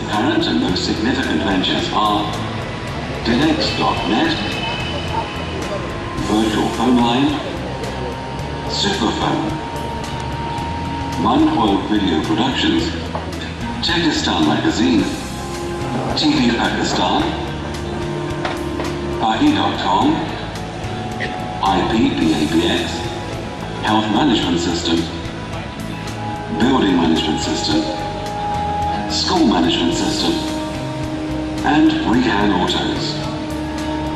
current and most significant ventures are DNX.net, Virtual Phone Line, Superphone, Mindworld Video Productions, Techistan Magazine, TV Pakistan, Pahi.com, IPPABX, Health Management System, Building Management System, School Management System, and Rehan Autos.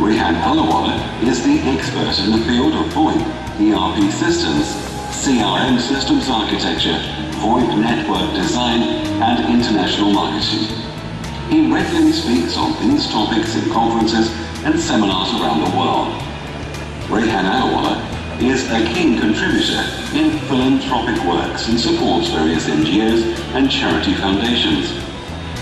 Rehan Alawala is the expert in the field of VoIP, ERP systems, CRM systems architecture, VoIP network design, and international marketing. He regularly speaks on these topics in conferences and seminars around the world. Rehan Alawala is a keen contributor in philanthropic works and supports various NGOs and charity foundations.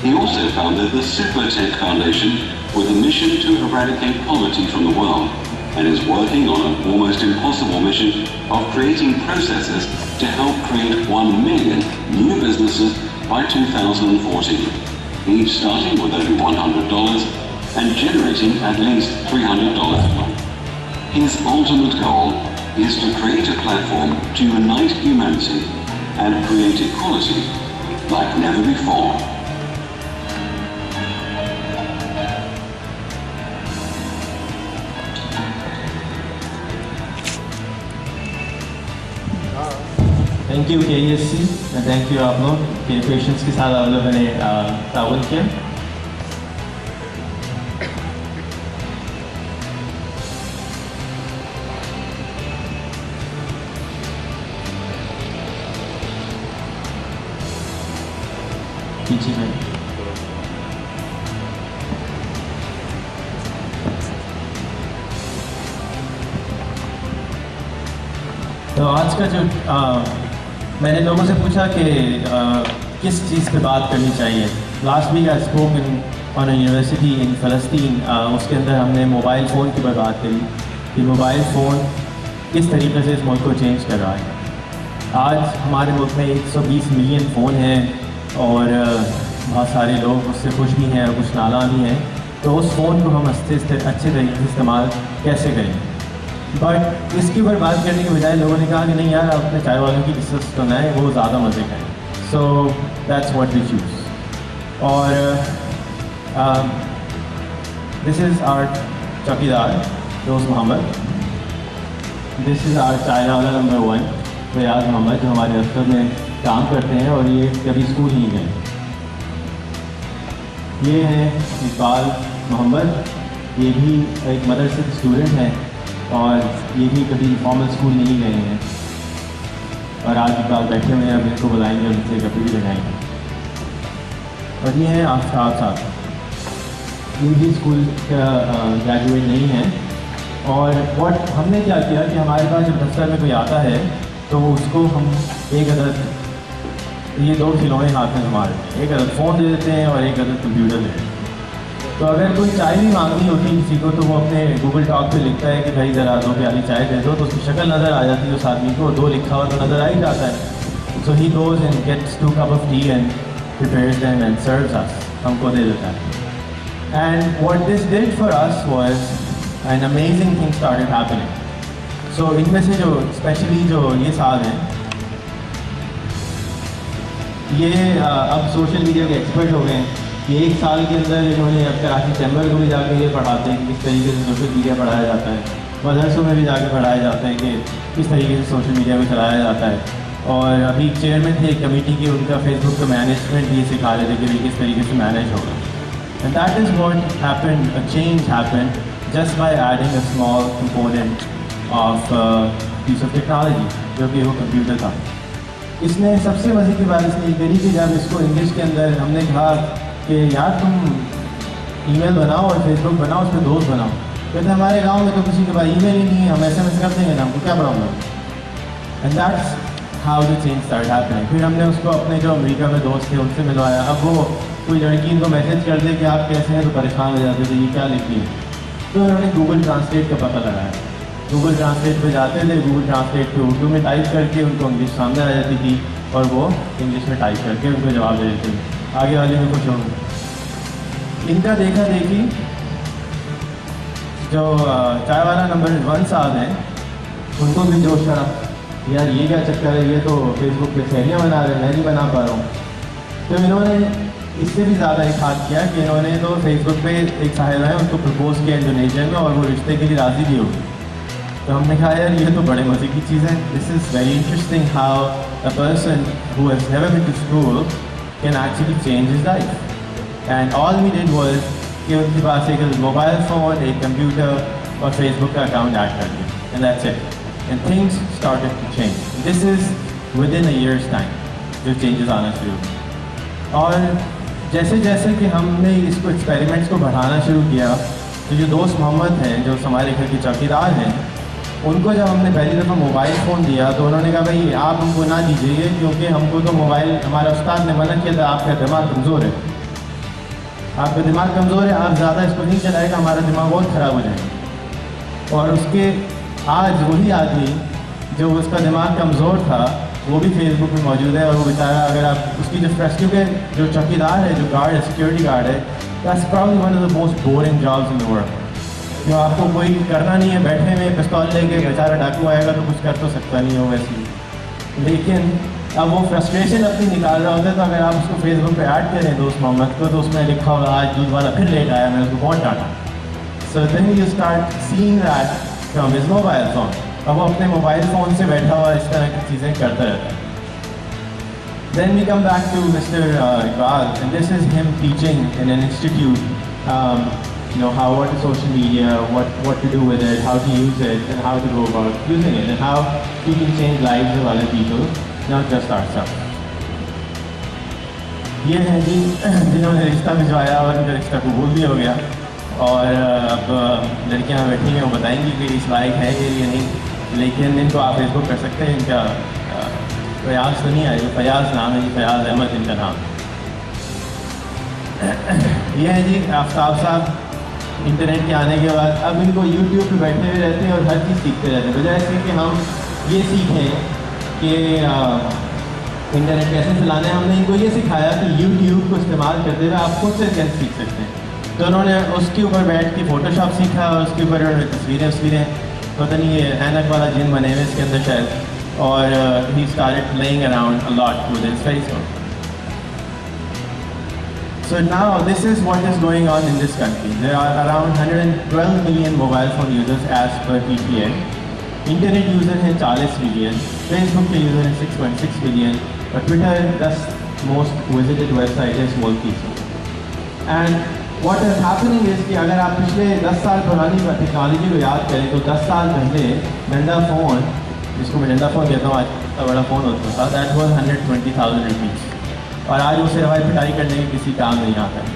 He also founded the Supertech Foundation with a mission to eradicate poverty from the world, and is working on an almost impossible mission of creating processes to help create 1 million new businesses by 2014, each starting with only $100 and generating at least $300 a month. His ultimate goal is to create a platform to unite humanity and create equality like never before. Thank you KESC, thank you आप लोग के patience के साथ आप लोगों ने ताउन किया. पीछे में तो आज का जो मैंने लोगों से पूछा कि किस चीज़ पे बात करनी चाहिए. Last week I spoke on a university in फ़लस्तीन. उसके अंदर हमने मोबाइल फ़ोन की बात करी कि मोबाइल फ़ोन किस तरीके से इस मुल्क को चेंज कर रहा है. आज हमारे मुल्क में 120 मिलियन फ़ोन हैं और बहुत सारे लोग उससे खुश भी हैं और कुछ नाला भी हैं. तो उस फ़ोन को हम अच्छे तरीके से इस्तेमाल कैसे करें. बट इसके ऊपर बात करने के बजाय लोगों ने कहा कि नहीं यार, अपने चाय वालों की किस्सा सुनाए, वो ज़्यादा मज़े का है. So that's what we choose. और दिस इज़ आवर चौकीदार दोस्त मोहम्मद. दिस इज़ आवर चाय वाला नंबर 1 रियाज मोहम्मद, जो हमारे दफ्तर में काम करते हैं और ये कभी स्कूल नहीं गए. ये हैं इकबाल मोहम्मद, ये भी एक मदरसे के स्टूडेंट हैं और ये भी कभी फॉर्मल स्कूल नहीं गए हैं. और आज इकबाल बैठे हुए हैं, अब इनको बुलाएंगे और उनसे कभी भी लगाएंगे. और ये हैं आफ्ताब साहब, ये भी स्कूल का ग्रेजुएट नहीं है. और व्हाट हमने क्या किया कि हमारे पास जब दफ्तर में कोई आता है तो उसको हम एक अदद, ये 2 खिलौने हाथ में हमारे, एक अदद फ़ोन दे देते हैं और एक अदद कंप्यूटर दे देते हैं. तो अगर कोई चाय भी मांगनी होती किसी को तो वो अपने गूगल टॉक पे लिखता है कि भाई ज़रा 2 प्याली चाय दे दो, तो उसकी शक्ल नज़र आ जाती है उस आदमी को, 2 लिखा हुआ तो नज़र आ ही जाता है. So he goes and gets 2 cup of tea and prepares them and serves us, हमको दे देता है. And what this did for us was an amazing thing started happening. So इनमें से जो स्पेशली जो ये साल हैं, ये अब सोशल मीडिया के एक्सपर्ट हो गए हैं. कि 1 साल के अंदर इन्होंने अब कराची चैम्बर को भी जाके ये पढ़ाते हैं कि किस तरीके से सोशल मीडिया पढ़ाया जाता है. मदरसों में भी जाके पढ़ाया जाता है कि किस तरीके से सोशल मीडिया को चलाया जाता है. और अभी चेयरमैन थे एक कमेटी की, उनका फेसबुक का मैनेजमेंट भी सिखा रहे थे कि भाई किस तरीके से मैनेज होगा. And that is what happened, a change happened just by adding a small component of peace of technology, जो कि वो कंप्यूटर था. इसमें सबसे मज़े की बात इसलिए करी कि जब इसको इंग्लिश के अंदर हमने कहा कि यार तुम ईमेल बनाओ और फेसबुक बनाओ, उस पर दोस्त बनाओ. कहते हमारे गांव में तो किसी के पास ईमेल ही नहीं है, हम SMS कर देंगे ना, हमको क्या problem. And that's how the change start happening. फिर हमने उसको अपने जो अमेरिका में दोस्त थे उनसे मिलवाया. अब वो कोई लड़की इनको मैसेज कर दे कि आप कैसे हैं तो परेशान हो जाते थे, ये क्या लिखी है. तो उन्होंने गूगल ट्रांसलेट का पता लगाया. गूगल ट्रांसलेट पे जाते थे, गूगल ट्रांसलेट पे उर्दू में टाइप करके उनको इंग्लिश सामने आ जाती थी और वो इंग्लिश में टाइप करके उनको जवाब दे देते थे. आगे वाले में कुछ इनका देखा देखी जो चाय वाला नंबर 1 साहब हैं उनको भी जोश चढ़ा, यार ये क्या चक्कर है, ये तो फेसबुक पे सहेलियाँ बना रहे हैं, मैं नहीं बना पा रहा हूँ। तो इन्होंने इससे भी ज़्यादा एक हाथ किया कि इन्होंने तो फेसबुक पे एक साहिबा है उनको प्रपोज किया इंडोनेशिया में, और वो रिश्ते के लिए राज़ी भी हो गई। तो हमने कहा यार ये तो बड़े मज़े की चीज़ है, this is very interesting how a person who has never been to school can actually change his life. And all we did was कि उनके पास एक मोबाइल फ़ोन, एक कंप्यूटर और फेसबुक का अकाउंट ऐड कर दिया, and that's it, and things started to change. This is within a years time जो चेंजेस आना शुरू हुए। और जैसे जैसे कि हमने इसको एक्सपेरिमेंट्स को बढ़ाना शुरू किया, तो जो दोस्त मोहम्मद हैं जो हमारे घर के चौकीदार हैं, उनको जब हमने पहली दफ़ा मोबाइल फ़ोन दिया तो उन्होंने कहा भाई आप हमको ना दीजिए, क्योंकि हमको तो मोबाइल, हमारा उस्ताद ने मना किया था, आपका दिमाग कमज़ोर है, आपका दिमाग कमज़ोर है, आप ज़्यादा इसको नहीं चलाएगा, हमारा दिमाग बहुत ख़राब हो जाएगा। और उसके आज वही आदमी जो उसका दिमाग कमज़ोर था वो भी फेसबुक में मौजूद है, और वो बेचारा, अगर आप उसकी जो रेस्क्यू के जो चौकीदार है, जो गार्ड है, सिक्योरिटी गार्ड है, that's probably one of the most boring jobs in the world. जो आपको कोई करना नहीं है, बैठे में पिस्तौल लेके बेचारा डाकू आएगा तो कुछ कर तो सकता नहीं हो वैसे, लेकिन अब वो फ्रस्ट्रेशन अपनी निकाल रहा होता है। तो अगर आप उसको फेसबुक पे ऐड करें दोस्त मोहम्मद को, तो उसमें लिखा होगा आज दूध वाला फिर लेट आया, मैं उसको बहुत डांटा। So then you start seeing that from his mobile phone. अब वो अपने मोबाइल फ़ोन से बैठा हुआ इस तरह की चीज़ें करता रहता है। Then we come back to mister Iqbal, and this is him teaching in an institute you know how, what is social media, what to do with it, how to use it, and how to go about using it, and how we can change lives of other people, not just ourselves. ये हैं जी जिन्होंने रिश्ता भिजवाया और उनका रिश्ता कबूल भी हो गया, और अब लड़कियां बैठी हैं वो बताएंगी कि इस लायक है ये नहीं, लेकिन इनको आप फेसबुक कर सकते हैं। इनका फयाज तो नहीं है, फयाज नाम है जी, फयाज अहमद इनका नाम। ये है जी आफ्ताब साहब, इंटरनेट के आने के बाद अब इनको यूट्यूब पे बैठे हुए रहते हैं और हर चीज़ सीखते रहते हैं, बजाय इसके कि हम ये सीखें कि इंटरनेट कैसे चलाना है। हमने इनको ये सिखाया कि यूट्यूब को इस्तेमाल करते हुए आप खुद से कैसे सीख सकते हैं। तो उन्होंने उसके ऊपर बैठ के फ़ोटोशॉप सीखा, उसके ऊपर तस्वीरें पता नहीं ये ऐनक वाला जिन बने हुए इसके अंदर शायद, और he started playing around a lot with his Facebook. So now this is what is going on in this country. There are around 112 million mobile phone users as per PPA. Internet user हैं 40 million, Facebook के user हैं 6.6 million, और Twitter 10 most visited website है Smolky. And what is happening is कि अगर आप पिछले 10 साल पुरानी टेक्नोलॉजी को याद करें तो 10 साल पहले डंडा फ़ोन, जिसको मैं डंडा फ़ोन कहता हूँ, आज इतना बड़ा फ़ोन होता था, that was 120,000 rupees, और आज उसे रवाई पिटाई करने के किसी काम नहीं आता है।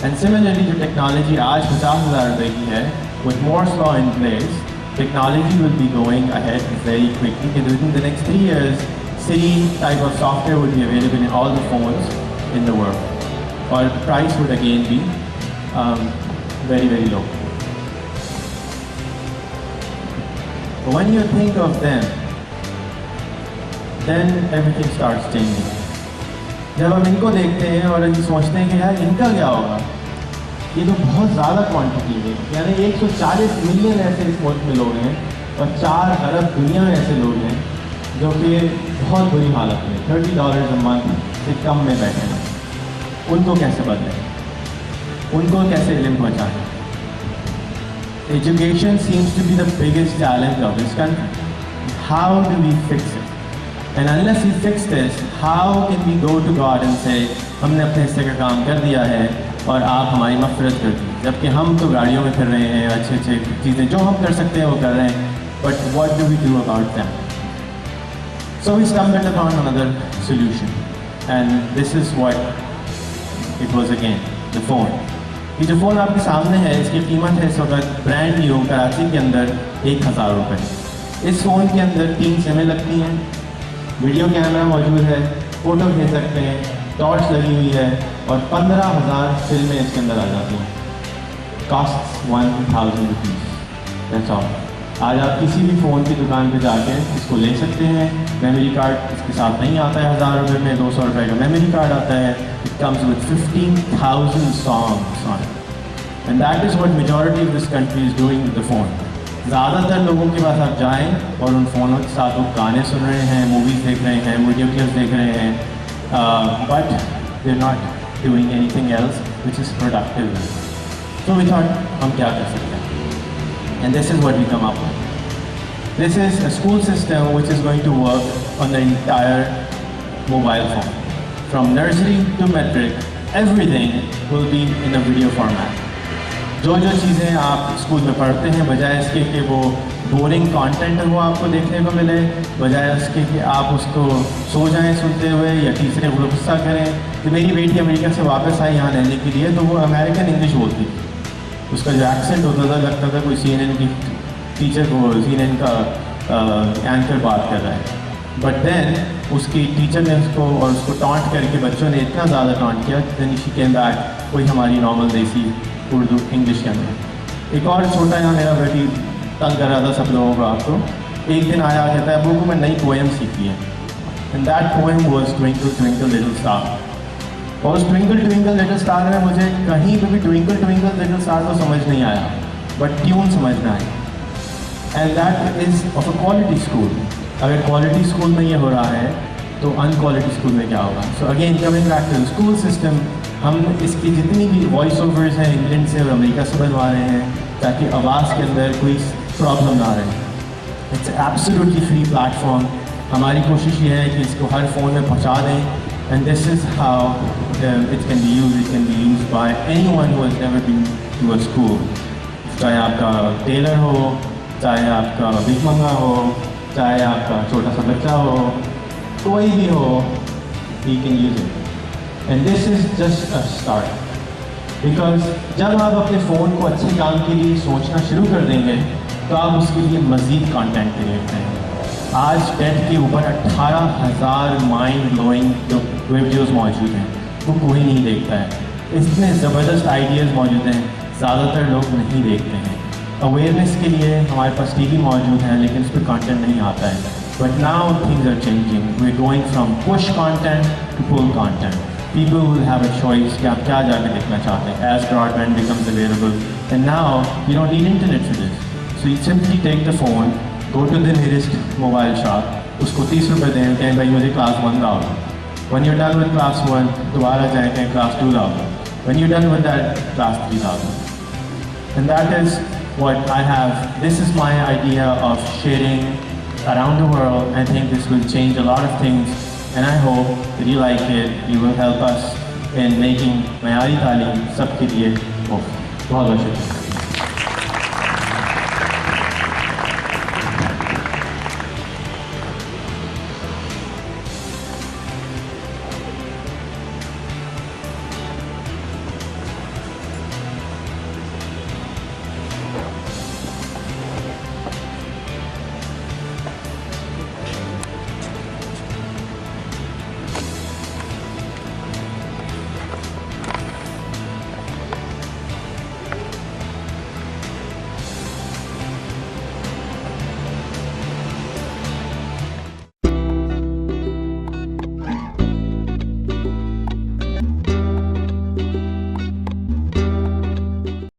एंड सिमिलरली जो टेक्नोलॉजी आज 50,000 रुपये की है, with more law in place, technology will be going ahead very quickly, कि within the next 3 years Siri type of software would be available in all the phones in the world, or the price would again be very, very low. But when you think of them, then everything starts changing. जब हम इनको देखते हैं और सोचते हैं कि यार इनका क्या होगा, ये तो बहुत ज़्यादा क्वांटिटी है, यानी 140 मिलियन ऐसे इस मुल्क में लोग हैं और 4 अरब दुनिया में ऐसे लोग हैं जो कि बहुत बुरी हालत में $30 a month से कम में बैठे हैं। उनको कैसे बदलें, उनको कैसे इल्म पहुँचाएं? Education seems to be the biggest challenge of this country. How do we fix it? And unless we fix this, how can we go to God and say, हमने अपने हिस्से का काम कर दिया है और आप हमारी मफ़रत कर दी, जबकि हम तो गाड़ियों में फिर रहे हैं, अच्छे चीज़ें जो हम कर सकते हैं वो कर रहे हैं, but what do we do about them? So we stumbled upon another solution, and this is what it was again, the phone. ये जो फ़ोन आपके सामने है, इसकी कीमत है इस वक्त ब्रांड न्यू कराची के अंदर 1,000 रुपये। इस फ़ोन के अंदर 3 सिमें लगती हैं, वीडियो कैमरा मौजूद है, फ़ोटो खींच सकते हैं, टॉर्च लगी हुई है, और 15,000 फिल्में इसके अंदर आ जाती हैं। Cost 1,000 rupees, that's all. آج آپ کسی بھی فون کی دکان پہ جا کے اس کو لے سکتے ہیں. میموری کارڈ اس کے ساتھ نہیں آتا ہے 1000 روپے میں, 200 روپے کا میموری کارڈ آتا ہے. It comes with 15,000 songs on it. And that is what majority of this country is doing with the phone. زیادہ تر لوگوں کے پاس آپ جائیں اور ان فونوں کے ساتھ وہ گانے سن رہے ہیں, موویز دیکھ رہے ہیں, ویڈیو کلپس دیکھ رہے ہیں, but they are not doing anything else which is productive. So we thought ہم کیا کر سکتے ہیں, and this is what we come up with. This is a school system which is going to work on the entire mobile phone. From nursery to metric, everything will be in a video format. جو چیزیں آپ school میں پڑھتے ہیں, بجائے اس کے کہ وہ بورنگ کانٹینٹ وہ آپ کو دیکھنے کو ملے, بجائے اس کے کہ آپ اس کو سو جائیں سنتے ہوئے یا ٹیچریں غصہ کریں. کہ میری بیٹی امریکہ سے واپس آئی یہاں رہنے کے لیے, تو وہ امریکن انگلش بولتی تھی. اس کا جو ایکسنٹ ہوتا تھا لگتا تھا کوئی CNN کی ٹیچر کو, CNN کا اینکر بات کر رہا ہے. بٹ دین اس کی ٹیچر نے اس کو اور اس کو ٹانٹ کر کے بچوں نے اتنا زیادہ ٹانٹ کیا دین شی کیم بیک کوئی ہماری نارمل دیسی اردو انگلش کے اندر. ایک اور چھوٹا یہاں میرا بیٹی تنگ کر رہا تھا سب لوگوں کو. آپ کو ایک دن آیا کہتا ہے ابو کو میں نئی پوئم سیکھی ہے, and that poem was twinkle twinkle little star. اور اس ٹوئنکل ٹوئنکل لٹل اسٹار میں مجھے کہیں پہ بھی ٹوئنکل ٹوئنکل لٹل اسٹار تو سمجھ نہیں آیا, بٹ ٹیون سمجھ میں آئی. And that is of a quality school. اگر کوالٹی اسکول میں یہ ہو رہا ہے تو ان کوالٹی اسکول میں کیا ہوگا. So again coming back to school system, ہم اس کی جتنی بھی وائس اوورز ہیں انگلینڈ سے اور امریکہ سے بنوا رہے ہیں تاکہ آواز کے اندر کوئی پرابلم نہ رہے. It's absolutely free platform. ہماری کوشش یہ ہے کہ اس کو ہر فون میں پہنچا دیں, and this is how it can be use. It can be use by anyone who has never been to a school. چاہے آپ کا ٹیلر ہو, چاہے آپ کا بھیک منگا ہو, چاہے آپ کا چھوٹا سا بچہ ہو, کوئی بھی ہو, he can use it. And this is just a start. Because جب آپ اپنے فون کو اچھے کام کے لیے سوچنا شروع کر دیں گے تو آپ اس کے لیے مزید کانٹینٹ کریٹ کریں گے. آج ٹیٹ کے اوپر 18,000 مائنڈ بلوئنگ جو ویڈیوز موجود ہیں وہ کوئی نہیں دیکھتا ہے. اتنے زبردست آئیڈیاز موجود ہیں, زیادہ تر لوگ نہیں دیکھتے ہیں. اویئرنیس کے لیے ہمارے پاس ٹی وی موجود ہیں لیکن اس پہ کانٹینٹ نہیں آتا ہے. But now things are changing. We are going from push content to pull content. People will have a choice کہ آپ کیا جا کے دیکھنا چاہتے ہیں as broadband becomes available. And now you don't need internet for this. So you simply take the phone, go to the nearest mobile shop, اس کو 30 روپے دیں, کہیں بھائی مجھے کلاس 1 لاؤ. When you're done with class 1, دوبارہ جائیں کہیں کلاس 2 لاؤ. When you're done with that, class 3 لاؤ. And that is what I have. This is my idea of sharing around the world. I think this will change a lot of things. And I hope that you like it. You will help us in making معیاری تعلیم سب کے لیے مفت. بہت بہت شکریہ.